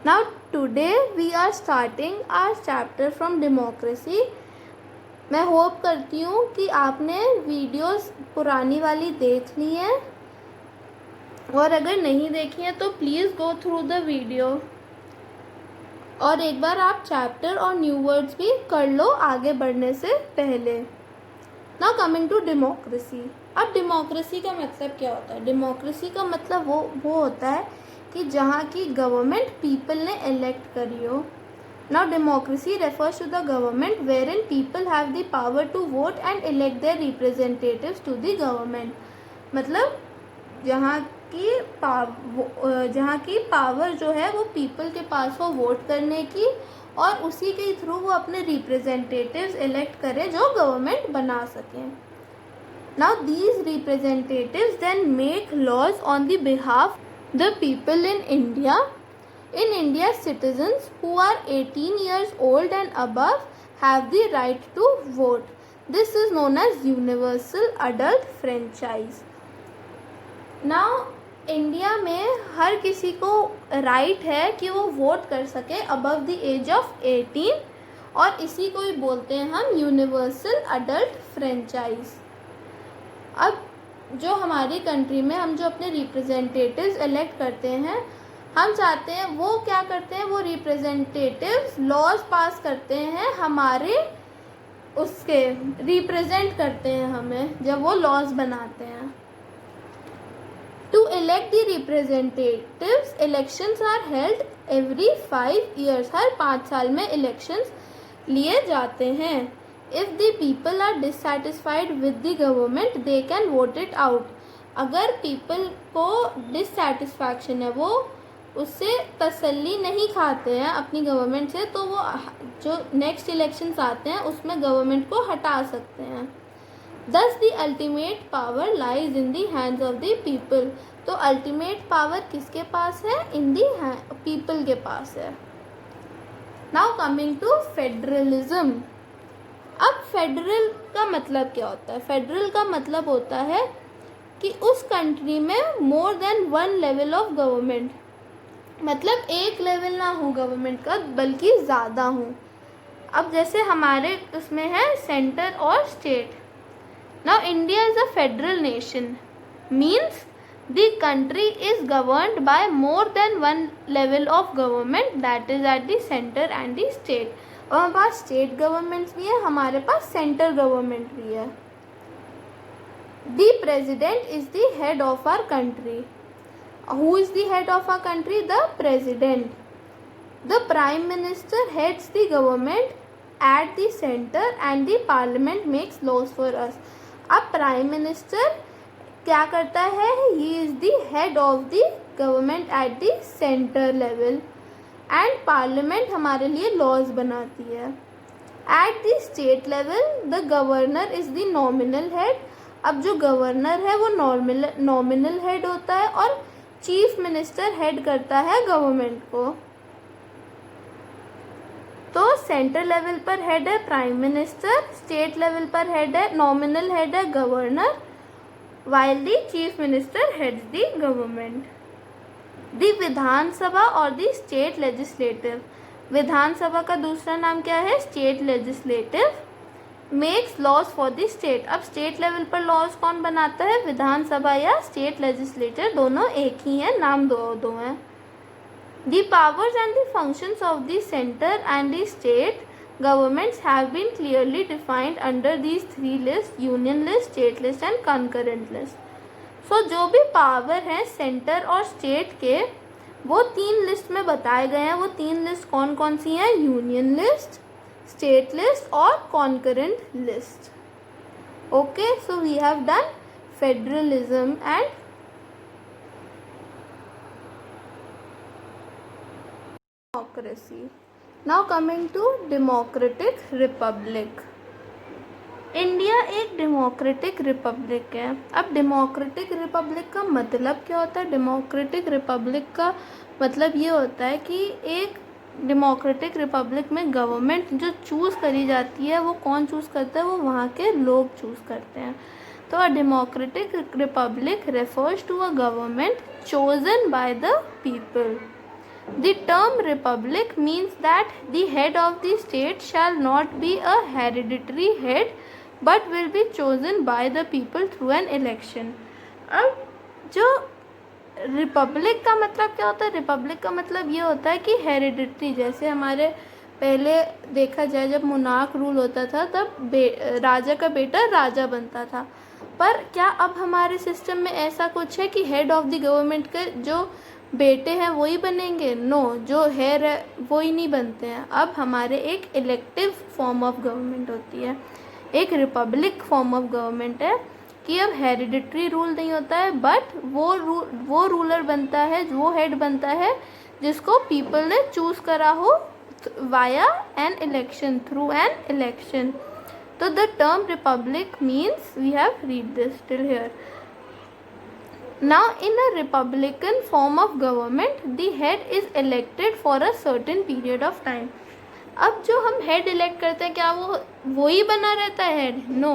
Now today we are starting our chapter from democracy. मैं hope करती हूँ कि आपने वीडियोस पुरानी वाली देख ली है, और अगर नहीं देखी है तो please go through the video और एक बार आप चैप्टर और न्यू वर्ड्स भी कर लो आगे बढ़ने से पहले। Now coming to democracy. अब डेमोक्रेसी का मतलब क्या होता है? डेमोक्रेसी का मतलब वो होता है कि जहाँ की गवर्नमेंट पीपल ने इलेक्ट करी हो। Now democracy refers to the government where in people have the power to vote and elect their representatives to the government. मतलब जहाँ की पावर जो है वो पीपल के पास हो वोट करने की, और उसी के थ्रू वो अपने रिप्रेजेंटेटिव्स इलेक्ट करें जो गवर्नमेंट बना सकें। Now these representatives then make laws on the behalf the people in India. In India, citizens who are 18 years old and above have the right to vote. This is known as universal adult franchise. Now, India में हर किसी को right है कि वो vote कर सके above the age of 18, और इसी को ही बोलते हैं हम यूनिवर्सल अडल्ट फ्रेंचाइज। अब जो हमारी कंट्री में हम जो अपने रिप्रेजेंटेटिव्स इलेक्ट करते हैं, हम चाहते हैं वो क्या करते हैं, वो रिप्रेजेंटेटिव्स लॉज पास करते हैं, हमारे उसके रिप्रेजेंट करते हैं हमें जब वो लॉज बनाते हैं। To elect the representatives, elections are held every 5 years. हर 5 साल में elections लिए जाते हैं। If the people are dissatisfied with the government, they can vote it out. अगर people को dissatisfaction है, वो उससे तसल्ली नहीं खाते हैं अपनी गवर्नमेंट से, तो वो जो नेक्स्ट इलेक्शंस आते हैं उसमें गवर्नमेंट को हटा सकते हैं। Thus the ultimate power lies in the hands of the people. तो अल्टीमेट पावर किसके पास है? इन दी पीपल के पास है। Now coming to federalism. अब फेडरल का मतलब क्या होता है? फेडरल का मतलब होता है कि उस कंट्री में more than one level of government, मतलब एक लेवल ना हो गवर्नमेंट का बल्कि ज़्यादा हो। अब जैसे हमारे उसमें है सेंटर और state. Now India is a federal nation, means the country is governed by more than one level of government, that is at the center and the state. और हमारे पास स्टेट गवर्नमेंट्स भी है, हमारे पास सेंटर गवर्नमेंट भी है। The president is the head of our country. Who is the head of our country? The president. The prime minister heads the government at the center and the parliament makes laws for us. अब prime minister क्या करता है? He is the head of the government at the centre level, and parliament हमारे लिए laws बनाती है। At the state level the governor is the nominal head. अब जो गवर्नर है वो नॉमिनल हेड होता है, और चीफ मिनिस्टर हेड करता है गवर्नमेंट को। तो सेंटर लेवल पर हेड है प्राइम मिनिस्टर, स्टेट लेवल पर हेड है नॉमिनल हेड है governor, while the chief minister heads the government. The Vidhan Sabha और द स्टेट लेजिस्लेटिव। विधानसभा का दूसरा नाम क्या है? State legislative. Makes laws for the state. अब स्टेट लेवल पर लॉज कौन बनाता है? विधानसभा या स्टेट लेजिस्लेटर, दोनों एक ही हैं, नाम दो हैं। The powers and the functions of the center and the state governments have been clearly defined under these three lists: union list, state list and concurrent list. So जो भी पावर हैं centre और स्टेट के, वो 3 list में बताए गए हैं। वो 3 लिस्ट कौन कौन सी हैं? यूनियन लिस्ट, स्टेट लिस्ट और concurrent list. Okay, so we have done federalism and democracy. Now coming to democratic republic. India एक डेमोक्रेटिक रिपब्लिक है। अब डेमोक्रेटिक रिपब्लिक का मतलब क्या होता है? डेमोक्रेटिक रिपब्लिक का मतलब ये होता है कि एक डेमोक्रेटिक रिपब्लिक में गवर्नमेंट जो चूज़ करी जाती है, वो कौन चूज़ करता है? वो वहाँ के लोग चूज़ करते हैं। तो a democratic republic refers to a government chosen by the people. The term republic means that the head of the state shall not be a hereditary head but will be chosen by the people through an election. अब जो Republic का मतलब क्या होता है? Republic का मतलब ये होता है कि हेरिडिटरी, जैसे हमारे पहले देखा जाए जब मोनार्क रूल होता था तब राजा का बेटा राजा बनता था, पर क्या अब हमारे सिस्टम में ऐसा कुछ है कि हेड ऑफ द गवर्नमेंट के जो बेटे हैं वही बनेंगे? नो, जो हेड है वही नहीं बनते हैं। अब हमारे एक इलेक्टिव फॉर्म ऑफ गवर्नमेंट होती है, एक रिपब्लिक फॉर्म ऑफ गवर्नमेंट है कि अब हेरिडिटरी रूल नहीं होता है, बट वो रूलर बनता है, वो हेड बनता है जिसको पीपल ने चूज़ करा हो via an election, through an election. So the term republic means, we have read this till here. Now in a republican form of government, the head is elected for a certain period of time. अब जो हम head elect करते हैं क्या वो ही बना रहता है हेड? नो,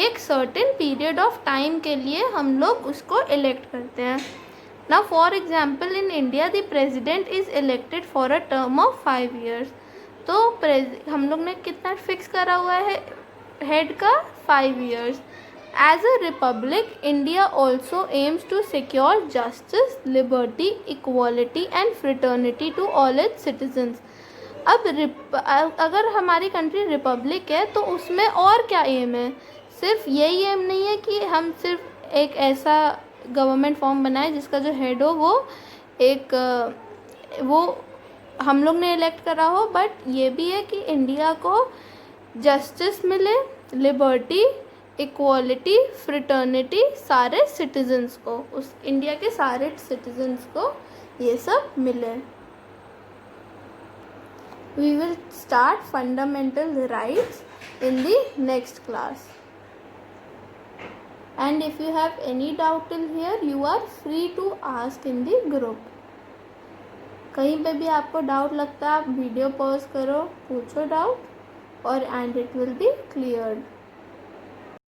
एक सर्टेन पीरियड ऑफ टाइम के लिए हम लोग उसको इलेक्ट करते हैं. Now for example in India the president is elected for a term of 5 years. तो हम लोग ने कितना फिक्स करा हुआ है हेड का? 5 years. As a republic India also aims to secure justice, liberty, equality and fraternity to all its citizens. अब अगर हमारी कंट्री रिपब्लिक है तो उसमें और क्या एम है? सिर्फ यही एम नहीं है कि हम सिर्फ एक ऐसा गवर्नमेंट फॉर्म बनाए जिसका जो हेड हो वो हम लोग ने इलेक्ट करा हो, बट ये भी है कि इंडिया को जस्टिस मिले, लिबर्टी, इक्वालिटी, फ्रिटर्निटी, सारे सिटीजन्स को, उस इंडिया के सारे सिटीजन्स को ये सब मिले. We will start fundamental rights in the next class. And if you have any doubt till here, you are free to ask in the group. कहीं पे भी आपको डाउट लगता है आप वीडियो पॉज करो, पूछो डाउट और and it will be cleared.